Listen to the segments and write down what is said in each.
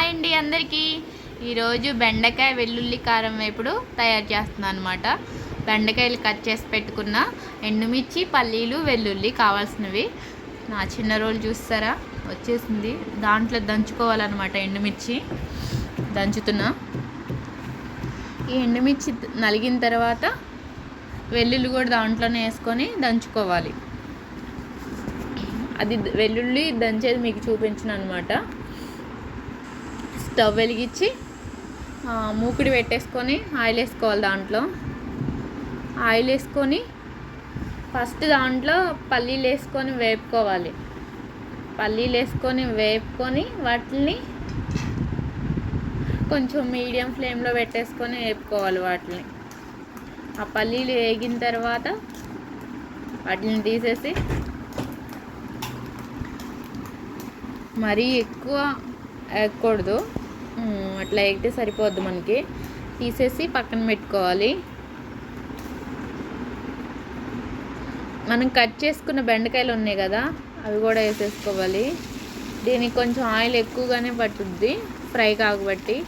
Hi అండి అందరికీ. ఈరోజు బెండకాయ వెల్లుల్లి కారం వేపుడు తయారు చేస్తున్నాను అనమాట. బెండకాయలు కట్ చేసి పెట్టుకున్న ఎండుమిర్చి, పల్లీలు, వెల్లుల్లి కావాల్సినవి. నా చిన్న రోలు చూస్తారా వచ్చేసింది. దాంట్లో దంచుకోవాలన్నమాట. ఎండుమిర్చి దంచుతున్నా. ఈ ఎండుమిర్చి నలిగిన తర్వాత వెల్లుల్లి కూడా దాంట్లోనే వేసుకొని దంచుకోవాలి. అది వెల్లుల్లి దంచేది మీకు చూపించిన అనమాట. స్టవ్ వెలిగించి మూకుడి పెట్టేసుకొని ఆయిల్ వేసుకోవాలి. దాంట్లో ఆయిల్ వేసుకొని ఫస్ట్ దాంట్లో పల్లీలు వేసుకొని వేపుకోవాలి. పల్లీలు వేసుకొని వేపుకొని వాటిని కొంచెం మీడియం ఫ్లేమ్లో పెట్టేసుకొని వేపుకోవాలి. వాటిని ఆ పల్లీలు వేగిన తర్వాత వాటిని తీసేసి, మరీ ఎక్కువ వేయకూడదు, అట్లా వేగితే సరిపోద్ది మనకి. తీసేసి పక్కన పెట్టుకోవాలి. మనం కట్ చేసుకున్న బెండకాయలు ఉన్నాయి కదా, అవి కూడా వేసేసుకోవాలి. దీనికి కొంచెం ఆయిల్ ఎక్కువగానే పట్టుద్ది, ఫ్రై కాబట్టి.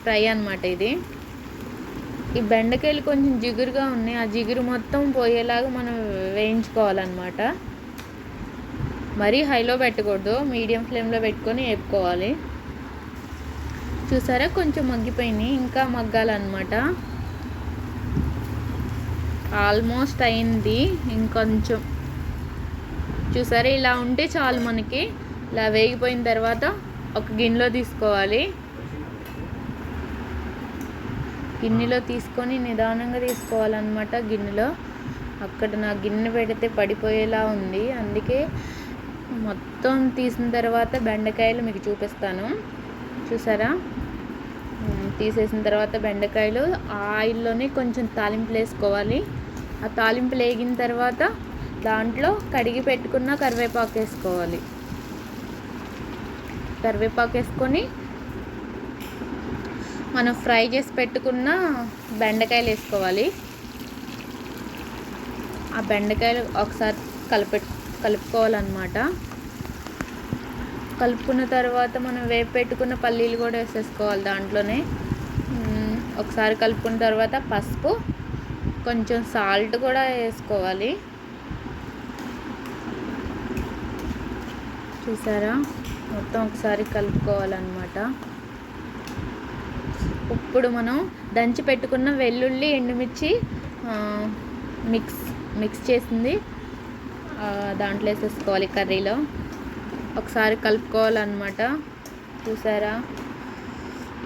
ఫ్రై అన్నమాట ఇది. ఈ బెండకాయలు కొంచెం జిగురుగా ఉన్నాయి, ఆ జిగురు మొత్తం పోయేలాగా మనం వేయించుకోవాలన్నమాట. మరీ హైలో పెట్టకూడదు, మీడియం ఫ్లేమ్లో పెట్టుకొని వేపుకోవాలి. చూసారా కొంచెం మగ్గిపోయినాయి, ఇంకా మగ్గాలన్నమాట. ఆల్మోస్ట్ అయింది, ఇంకొంచెం. చూసారా ఇలా ఉంటే చాలు మనకి. ఇలా వేగిపోయిన తర్వాత ఒక గిన్నెలో తీసుకోవాలి. గిన్నెలో తీసుకొని నిదానంగా తీసుకోవాలన్నమాట. గిన్నెలో అక్కడ నా గిన్నె పెడితే పడిపోయేలా ఉంది, అందుకే మొత్తం తీసిన తర్వాత బెండకాయలు మీకు చూపిస్తాను. చూసారా తీసేసిన తర్వాత బెండకాయలు ఆయిల్లోనే కొంచెం తాలింపులు వేసుకోవాలి. ఆ తాలింపులు వేగిన తర్వాత దాంట్లో కడిగి పెట్టుకున్న కరివేపాకు వేసుకోవాలి. కరివేపాకు వేసుకొని మనం ఫ్రై చేసి పెట్టుకున్న బెండకాయలు వేసుకోవాలి. ఆ బెండకాయలు ఒకసారి కలుపుకోవాలన్నమాట. కలుపుకున్న తర్వాత మనం వేపు పెట్టుకున్న పల్లీలు కూడా వేసేసుకోవాలి దాంట్లోనే. ఒకసారి కలుపుకున్న తర్వాత పసుపు, కొంచెం సాల్ట్ కూడా వేసుకోవాలి. చూసారా మొత్తం ఒకసారి కలుపుకోవాలన్నమాట. ఇప్పుడు మనం దంచి పెట్టుకున్న వెల్లుల్లి, ఎండుమిర్చి మిక్స్ చేసింది దాంట్లో వేసేసుకోవాలి. కర్రీలో ఒకసారి కలుపుకోవాలన్నమాట. చూసారా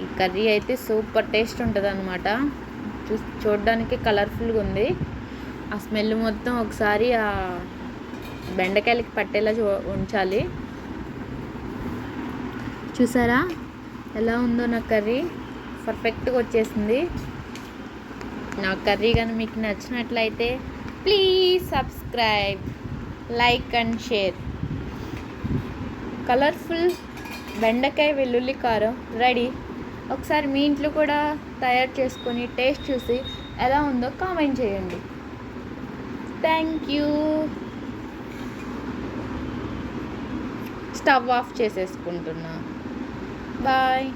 ఈ కర్రీ అయితే సూపర్ టేస్ట్ ఉంటుంది అన్నమాట. చూడడానికి కలర్ఫుల్గా ఉంది. ఆ స్మెల్ మొత్తం ఒకసారి ఆ బెండకాయలకి పట్టేలా ఉంచాలి. చూసారా ఎలా ఉందో నా కర్రీ, పర్ఫెక్ట్గా వచ్చేసింది. నా కర్రీ కానీ మీకు నచ్చినట్లయితే please subscribe, like and share. Colourful బెండకాయ వెల్లుల్లి కారం రెడీ. ఒకసారి మీ ఇంట్లో కూడా తయారు చేసుకొని టేస్ట్ చూసి ఎలా ఉందో కామెంట్ చేయండి. Thank you. స్టవ్ ఆఫ్ చేసేసుకుంటున్నా. బాయ్.